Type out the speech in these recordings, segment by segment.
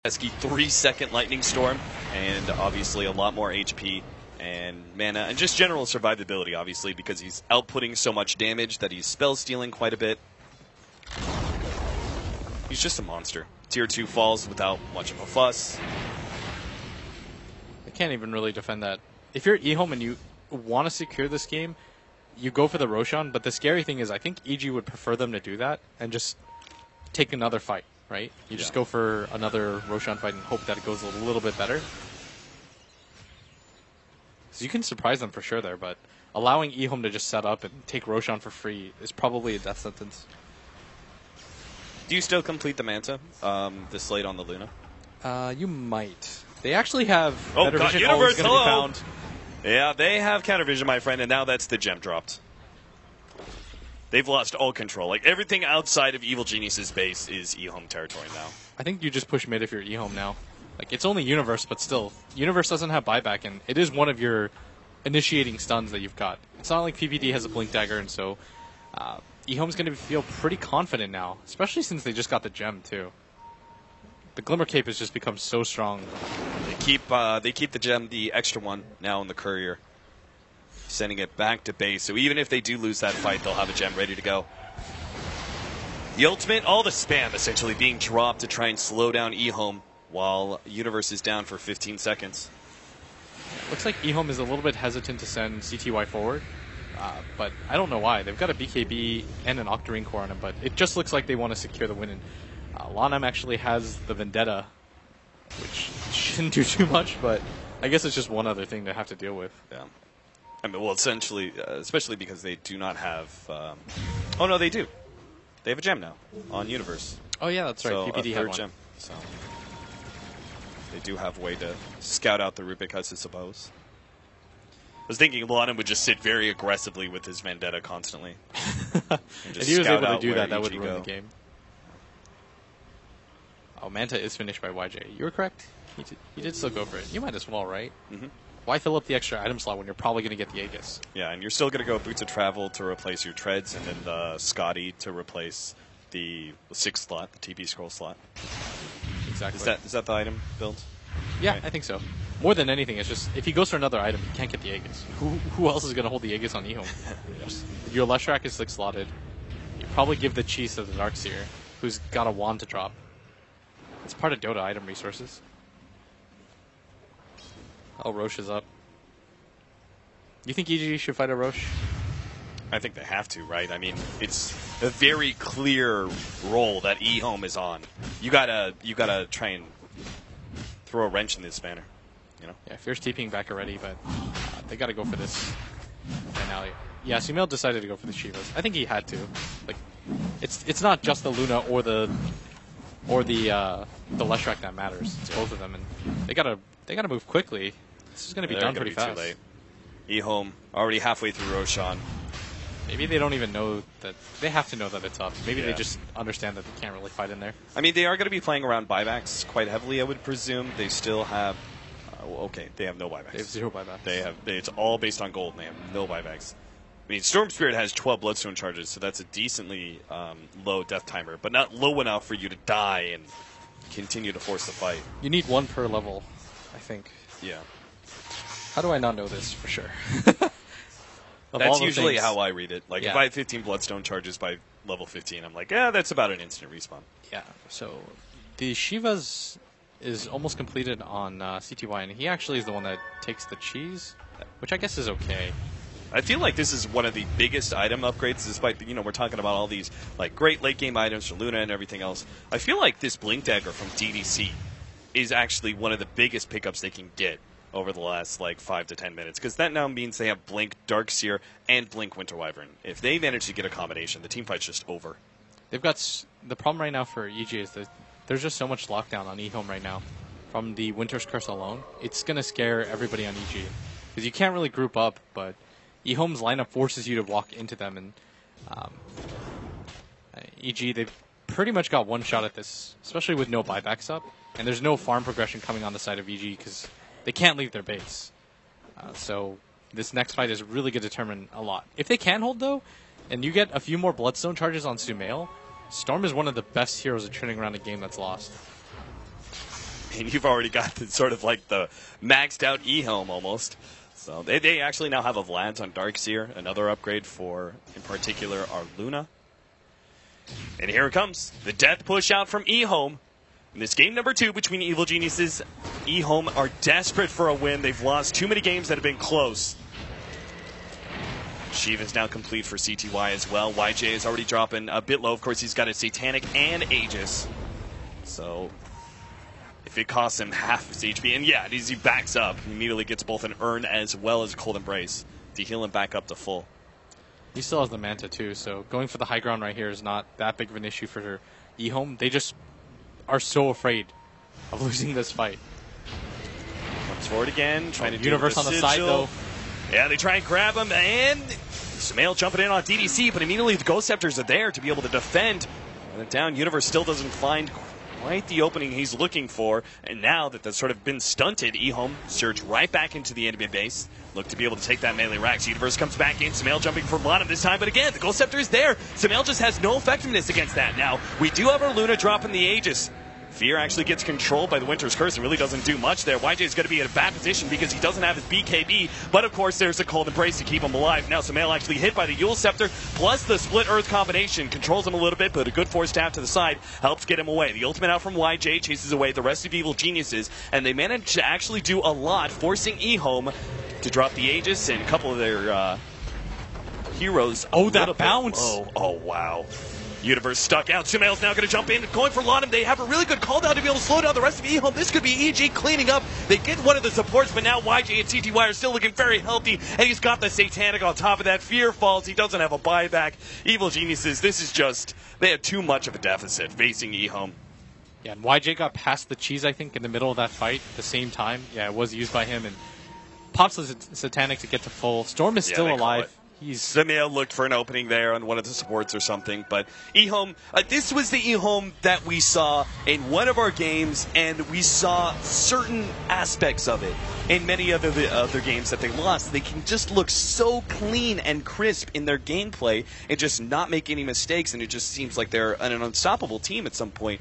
pesky 3-second lightning storm, and obviously a lot more HP and mana, and just general survivability, obviously, because he's outputting so much damage that he's spell stealing quite a bit. He's just a monster. Tier 2 falls without much of a fuss. I can't even really defend that. If you're eHome and you want to secure this game, you go for the Roshan, but the scary thing is I think EG would prefer them to do that and just take another fight, right? You just go for another Roshan fight and hope that it goes a little bit better. So you can surprise them for sure there, but allowing eHome to just set up and take Roshan for free is probably a death sentence. Do you still complete the Manta, this late on the Luna? You might. They actually have better vision Universe, always going to be found. Yeah, they have counter vision, my friend, and now that's the gem dropped. They've lost all control. Like, everything outside of Evil Genius's base is eHome territory now. I think you just push mid if you're eHome now. Like, it's only Universe, but still. Universe doesn't have buyback, and it is one of your initiating stuns that you've got. It's not like PPD has a Blink Dagger, and so eHome's going to feel pretty confident now, especially since they just got the gem, too. The Glimmer Cape has just become so strong. They keep the gem, the extra one, now in the Courier, sending it back to base. So even if they do lose that fight, they'll have a gem ready to go. The ultimate, all the spam essentially being dropped to try and slow down eHome while Universe is down for 15 seconds. Looks like eHome is a little bit hesitant to send CTY forward, but I don't know why. They've got a BKB and an Octarine Core on him, but it just looks like they want to secure the win. And Lanam actually has the Vendetta, which shouldn't do too much, but I guess it's just one other thing to have to deal with. Yeah. I mean, well, essentially, especially because they do not have... oh, no, they do. They have a gem now on Universe. Oh, yeah, that's right. So PPD a had third one. gem. So they do have a way to scout out the Rubik, I suppose. I was thinking Lanam would just sit very aggressively with his Vendetta constantly. And if he was able to do that, that would EG ruin the game. Oh, Manta is finished by YJ. You were correct. He did still go for it. You might as well, right? Mm-hmm. Why fill up the extra item slot when you're probably going to get the Aegis? Yeah, and you're still going to go Boots of Travel to replace your Treads, and then the Scotty to replace the 6th slot, the TP scroll slot. Exactly. Is that the item build? Yeah, Okay. I think so. More than anything, it's just, if he goes for another item, he can't get the Aegis. Who else is going to hold the Aegis on eHome? Your Leshrac is 6 slotted. You probably give the cheese to the Darkseer, who's got a wand to drop. It's part of Dota item resources. Oh, Roche is up. You think EG should fight a Roche? I think they have to, right? I mean, it's a very clear role that eHome is on. You gotta try and throw a wrench in this spanner, you know? Yeah, Fierce TPing back already, but they gotta go for this finale. Yeah, Sumail decided to go for the Shivas. I think he had to. Like, it's not just the Luna or the Leshrac that matters. It's both of them, and they gotta move quickly. This is gonna be done pretty fast. Too late. eHome already halfway through Roshan. Maybe they don't even know that. They have to know that it's up. Maybe they just understand that they can't really fight in there. I mean, they are going to be playing around buybacks quite heavily, I would presume. They still have... okay, they have no buybacks. They have 0 buybacks. It's all based on gold, and they have no buybacks. I mean, Storm Spirit has 12 Bloodstone charges, so that's a decently low death timer, but not low enough for you to die and continue to force the fight. You need 1 per level, I think. Yeah. How do I not know this for sure? That's usually how I read it. Like, Yeah. if I have 15 Bloodstone charges by level 15, I'm like, yeah, that's about an instant respawn. Yeah, so the Shivas is almost completed on CTY, and he actually is the one that takes the cheese, which I guess is okay. I feel like this is one of the biggest item upgrades, despite, we're talking about all these like great late-game items for Luna and everything else. I feel like this Blink Dagger from DDC is actually one of the biggest pickups they can get over the last, 5 to 10 minutes, because that now means they have Blink Darkseer and Blink Winter Wyvern. If they manage to get a combination, the teamfight's just over. They've got... The problem right now for EG is that there's just so much lockdown on eHome right now. From the Winter's Curse alone, it's going to scare everybody on EG. Because you can't really group up, but eHome's lineup forces you to walk into them, and EG, they've pretty much got one shot at this, especially with no buybacks up, and there's no farm progression coming on the side of EG because they can't leave their base. So this next fight is really going to determine a lot. If they can hold, though, and you get a few more Bloodstone charges on Sumail, Storm is one of the best heroes at turning around a game that's lost. and you've already got the, sort of like the maxed out E-Helm almost. So they actually now have a Vlad's on Darkseer, another upgrade for, in particular, our Luna. And here it comes, the death push out from E-Helm. In this game number 2 between Evil Geniuses, E-Helm are desperate for a win. They've lost too many games that have been close. Shiva is now complete for CTY as well. YJ is already dropping a bit low. Of course, he's got a Satanic and Aegis. So if it costs him half his HP, and yeah, as he backs up, he immediately gets both an Urn as well as a Cold Embrace to heal him back up to full. He still has the Manta too, so going for the high ground right here is not that big of an issue for E-Helm. They just are so afraid of losing this fight. Comes forward again, trying to do Universe on the side though. Yeah, they try and grab him, and Sumail jumping in on DDC, but immediately the Ghost Scepters are there to be able to defend. And down, Universe still doesn't find quite the opening he's looking for, and now that that's sort of been stunted, E-Helm surge right back into the enemy base. Look to be able to take that melee racks. Universe comes back in. Sumail jumping for bottom this time, but again, the Ghost Scepter is there. Sumail just has no effectiveness against that. Now, we do have our Luna dropping the Aegis. Fear actually gets controlled by the Winter's Curse and really doesn't do much there. YJ is going to be in a bad position because he doesn't have his BKB, but of course there's a Cold Embrace to keep him alive. Now Sumail actually hit by the Yule Scepter, plus the Split Earth combination. Controls him a little bit, but a good force staff to the side helps get him away. The ultimate out from YJ chases away the rest of Evil Geniuses, and they manage to actually do a lot, forcing E-Helm to drop the Aegis and a couple of their heroes. Oh, that bounce! Oh, wow. Universe stuck out. Sumail's now going to jump in, going for Laudanum. They have a really good call down to be able to slow down the rest of E-Helm. This could be EG cleaning up. They get one of the supports, but now YJ and CTY are still looking very healthy, and he's got the Satanic on top of that. Fear falls. He doesn't have a buyback. Evil Geniuses, this is just, they had too much of a deficit facing E-Helm. Yeah, and YJ got past the cheese, I think, in the middle of that fight at the same time. Yeah, it was used by him, and pops the Satanic to get to full. Storm is still alive. Sumail looked for an opening there on one of the supports or something, but E-Helm, this was the E-Helm that we saw in one of our games, and we saw certain aspects of it in many of the other games that they lost. They can just look so clean and crisp in their gameplay and just not make any mistakes, and it just seems like they're an unstoppable team at some point.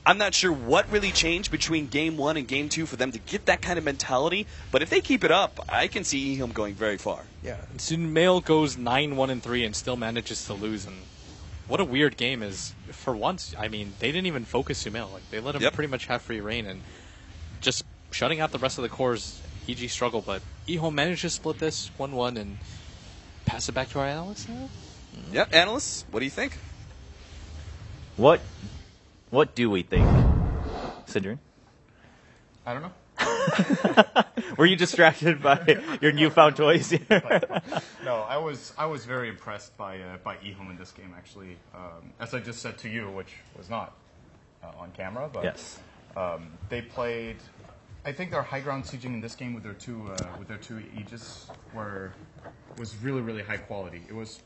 I'm not sure what really changed between Game 1 and Game 2 for them to get that kind of mentality, but if they keep it up, I can see E-Helm going very far. Yeah, and Sumail goes 9-1-3 and still manages to lose, and what a weird game is, for once, I mean, they didn't even focus Sumail. Like, they let him pretty much have free reign, and just shutting out the rest of the cores, EG struggle, but E-Helm managed to split this 1-1 and pass it back to our analysts now? Yep, analysts, what do you think? What do we think? Sidrin? I don't know. Were you distracted by your newfound toys here? No, I was very impressed by E-Helm in this game, actually. As I just said to you, which was not on camera, but yes. They played. I think their high ground sieging in this game with their two Aegis was really high quality. It was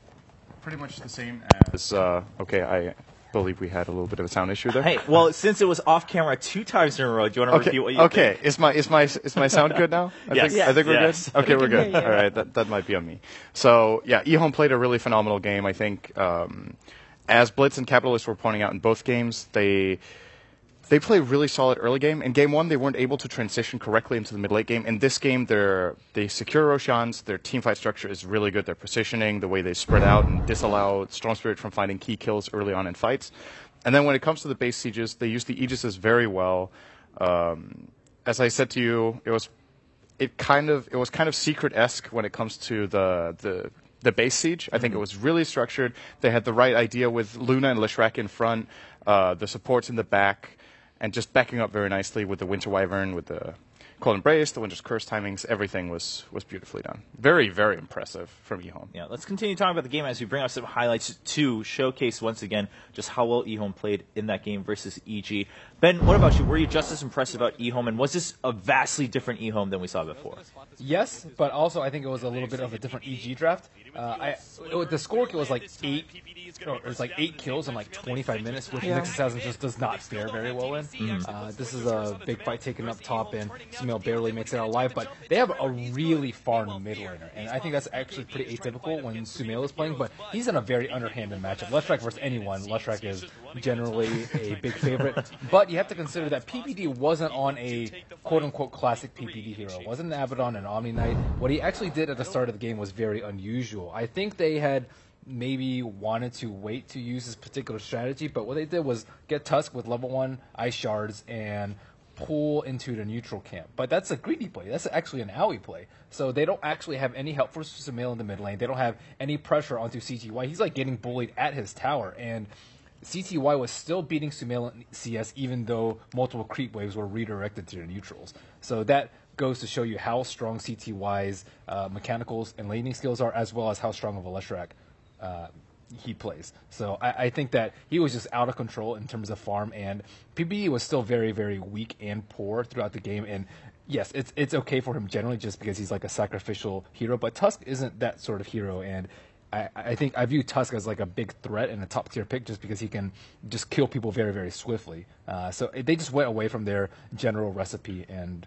pretty much the same as. Okay, I believe we had a little bit of a sound issue there. Hey, well, since it was off camera 2 times in a row, do you want to repeat what you think? Okay, is my sound good now? Yes. I think we're yes. good. Okay, we're good. All right, that might be on me. So yeah, E-Helm played a really phenomenal game. I think as Blitz and Capitalist were pointing out in both games, they played really solid early game. In Game 1, they weren't able to transition correctly into the mid-late game. In this game, they secure Roshans. Their teamfight structure is really good. Their positioning, the way they spread out and disallow Storm Spirit from finding key kills early on in fights. And then when it comes to the base sieges, they use the Aegises very well. As I said to you, it was kind of secret-esque when it comes to the base siege. I think it was really structured. They had the right idea with Luna and Leshrac in front, the supports in the back, and just backing up very nicely with the Winter Wyvern, with the Cold Embrace, the Winter's Curse timings. Everything was beautifully done. Very, very impressive from E-Helm. Yeah, let's continue talking about the game as we bring up some highlights to showcase once again just how well E-Helm played in that game versus EG. Ben, what about you? Were you just as impressed about E-Helm, and was this a vastly different E-Helm than we saw before? Yes, but also I think it was a little bit of a different EG draft. The score was like 8 kills in like 25 minutes, which Nix Assassin just does not fare very well in. This is a big fight taken up top, and Sumail barely makes it out alive, but they have a really far mid laner, and I think that's actually pretty atypical when Sumail is playing, but he's in a very underhanded matchup. Leshrac versus anyone, Leshrac is generally a big favorite, but But you have to consider that PPD wasn't on a quote-unquote classic PPD hero. It wasn't an Abaddon and Omni Knight. What he actually did at the start of the game was very unusual. I think they had maybe wanted to wait to use this particular strategy, but what they did was get Tusk with level 1 Ice Shards and pull into the neutral camp. But that's a greedy play. That's actually an AoE play. So they don't actually have any help for Sumail in the mid lane. They don't have any pressure onto CTY. He's like getting bullied at his tower, and CTY was still beating Sumail in CS even though multiple creep waves were redirected to the neutrals. So that goes to show you how strong CTY's mechanicals and laning skills are, as well as how strong of a Leshrac he plays. So I think that he was just out of control in terms of farm, and PBE was still very, very weak and poor throughout the game. And yes, it's okay for him generally just because he's like a sacrificial hero, but Tusk isn't that sort of hero, and I think I view Tusk as like a big threat and a top tier pick just because he can just kill people very, very swiftly. So they just went away from their general recipe, and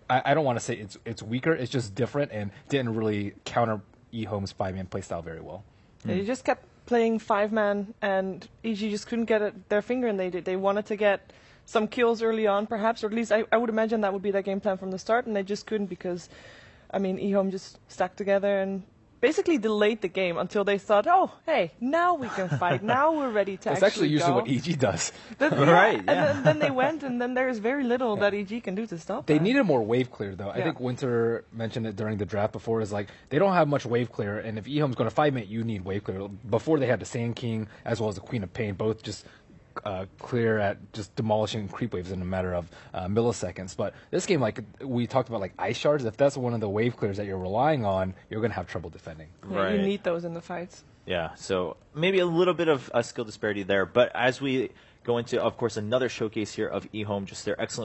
I don't want to say it's weaker, it's just different and didn't really counter eHome's 5-man playstyle very well. Yeah, you just kept playing 5-man, and EG just couldn't get their finger in. They wanted to get some kills early on, perhaps, or at least I would imagine that would be their game plan from the start, and they just couldn't because, I mean, eHome just stuck together and basically delayed the game until they thought, oh, hey, now we can fight. Now we're ready to That's actually usually go. what EG does. Right, yeah. And then they went, and then there's very little that EG can do to stop They that. needed more wave clear, though. I Yeah. think Winter mentioned it during the draft before, is like, they don't have much wave clear, and if eHome's going to 5-mate, you need wave clear. Before they had the Sand King, as well as the Queen of Pain, both just clear at just demolishing creep waves in a matter of milliseconds. But this game, like we talked about, like Ice Shards, if that's one of the wave clears that you're relying on, you're going to have trouble defending. Yeah, Right. you need those in the fights. Yeah, so maybe a little bit of a skill disparity there. But as we go into, of course, another showcase here of eHome, just their excellent